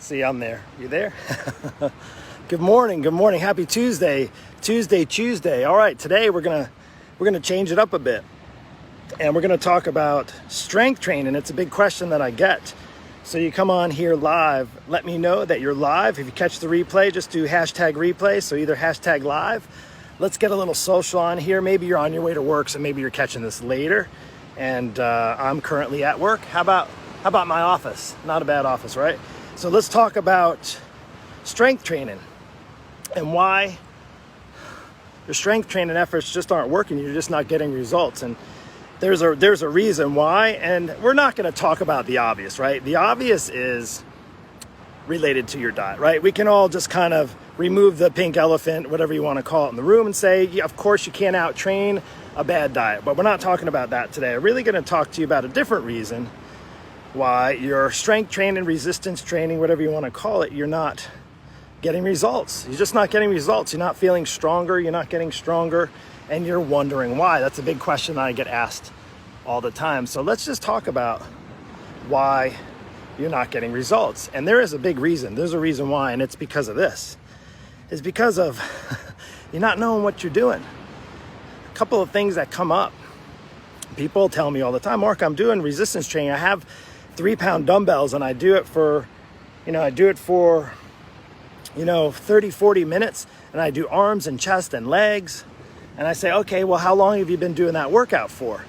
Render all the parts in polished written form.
See, I'm there. You there? Good morning. Good morning. Happy Tuesday. Tuesday. All right, today we're gonna change it up a bit, and we're gonna talk about strength training. It's a big question that I get. So you come on here live. Let me know that you're live. If you catch the replay, just do hashtag replay. So either hashtag live. Let's get a little social on here. Maybe you're on your way to work, so maybe you're catching this later. And I'm currently at work. How about my office? Not a bad office, right? So let's talk about strength training and why your strength training efforts just aren't working. You're just not getting results. And there's a reason why. And we're not going to talk about the obvious, right? The obvious is related to your diet, right? We can all just kind of remove the pink elephant, whatever you want to call it, in the room and say, yeah, of course you can't out-train a bad diet. But we're not talking about that today. I'm really going to talk to you about a different reason why your strength training, resistance training, whatever you want to call it, you're not getting results. You're just not getting results. You're not feeling stronger. You're not getting stronger. And you're wondering why. That's a big question that I get asked all the time. So let's just talk about why you're not getting results. And there is a big reason. There's a reason why, and it's because of this. It's because of you're not knowing what you're doing. A couple of things that come up. People tell me all the time, Mark, I'm doing resistance training. I have 3-pound dumbbells and I do it for 30, 40 minutes, and I do arms and chest and legs. And I say, okay, well, how long have you been doing that workout for?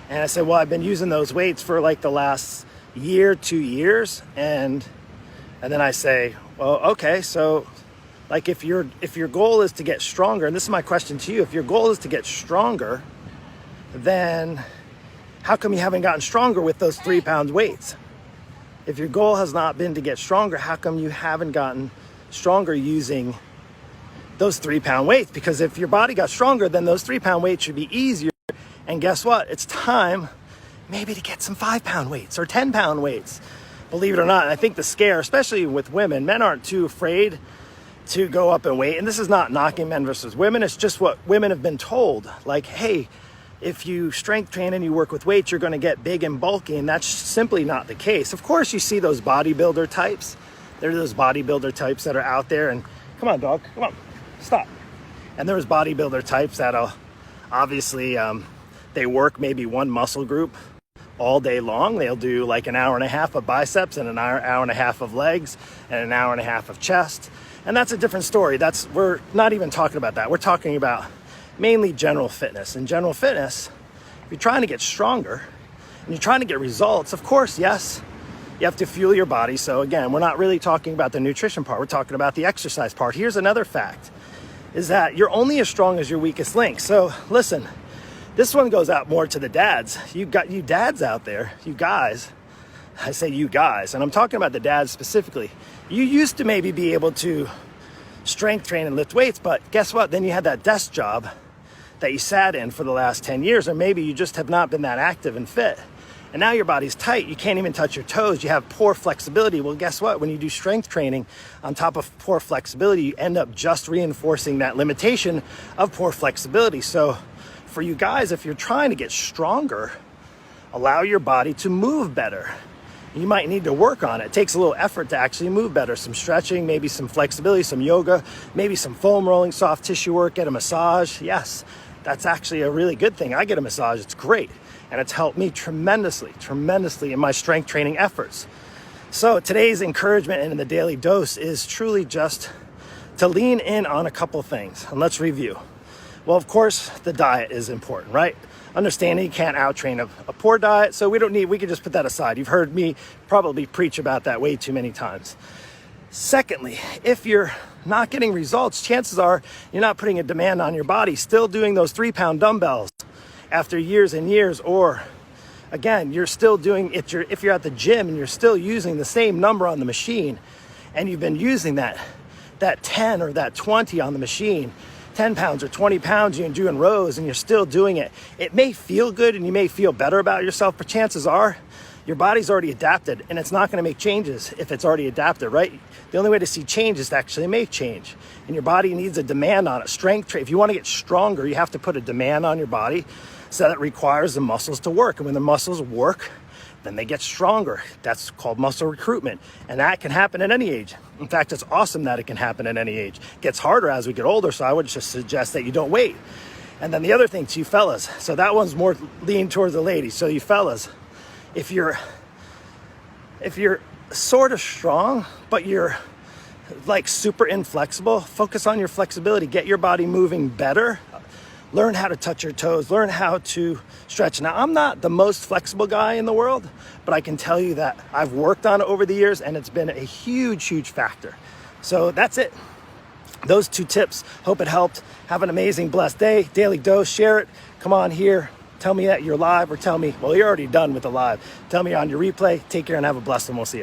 And I say, well, I've been using those weights for like the last year, 2 years. And then I say, well, okay, so like if your goal is to get stronger, and this is my question to you, if your goal is to get stronger, then how come you haven't gotten stronger with those 3-pound weights? If your goal has not been to get stronger, how come you haven't gotten stronger using those 3-pound weights? Because if your body got stronger, then those 3-pound weights should be easier. And guess what? It's time maybe to get some 5-pound weights or 10-pound weights. Believe it or not, I think the scare, especially with women, men aren't too afraid to go up in weight. And this is not knocking men versus women. It's just what women have been told. Like, hey, if you strength train and you work with weights, you're going to get big and bulky, and that's simply not the case. Of course, you see those bodybuilder types. There are those bodybuilder types that are out there, and come on, dog, come on, stop. And there's bodybuilder types that'll obviously, they work maybe one muscle group all day long. They'll do like an hour and a half of biceps and an hour and a half of legs and an hour and a half of chest. And that's a different story. We're not even talking about that. We're talking about mainly general fitness. In general fitness, if you're trying to get stronger and you're trying to get results, of course, yes, you have to fuel your body. So again, we're not really talking about the nutrition part. We're talking about the exercise part. Here's another fact, is that you're only as strong as your weakest link. So listen, this one goes out more to the dads. You dads out there, you guys, I say you guys, and I'm talking about the dads specifically. You used to maybe be able to strength train and lift weights, but guess what? Then you had that desk job that you sat in for the last 10 years, or maybe you just have not been that active and fit. And now your body's tight. You can't even touch your toes. You have poor flexibility. Well, guess what? When you do strength training on top of poor flexibility, you end up just reinforcing that limitation of poor flexibility. So for you guys, if you're trying to get stronger, allow your body to move better. You might need to work on it. It takes a little effort to actually move better. Some stretching, maybe some flexibility, some yoga, maybe some foam rolling, soft tissue work, get a massage. Yes, that's actually a really good thing. I get a massage, it's great. And it's helped me tremendously in my strength training efforts. So today's encouragement and in the daily dose is truly just to lean in on a couple things. And let's review. Well, of course, the diet is important, right? Understanding you can't out-train a poor diet, so we can just put that aside. You've heard me probably preach about that way too many times. Secondly, if you're not getting results, chances are you're not putting a demand on your body, still doing those 3-pound dumbbells after years and years, or again, you're still doing it. If you're at the gym and you're still using the same number on the machine, and you've been using that 10 or that 20 on the machine, 10 pounds or 20 pounds, you're doing rows and you're still doing it. It may feel good and you may feel better about yourself, but chances are your body's already adapted, and it's not going to make changes if it's already adapted, right? The only way to see change is to actually make change, and your body needs a demand on it. If you want to get stronger, you have to put a demand on your body, so that requires the muscles to work. And when the muscles work, then they get stronger. That's called muscle recruitment. And that can happen at any age. In fact, it's awesome that it can happen at any age. It gets harder as we get older, so I would just suggest that you don't wait. And then the other thing to you fellas, so that one's more leaned towards the ladies. So you fellas, if you're sort of strong, but you're like super inflexible, focus on your flexibility, get your body moving better. Learn how to touch your toes, learn how to stretch. Now, I'm not the most flexible guy in the world, but I can tell you that I've worked on it over the years and it's been a huge, huge factor. So that's it. Those 2 tips, hope it helped. Have an amazing, blessed day. Daily Dose, share it. Come on here. Tell me that you're live, or tell me, well, you're already done with the live. Tell me on your replay. Take care and have a blessed one. We'll see you.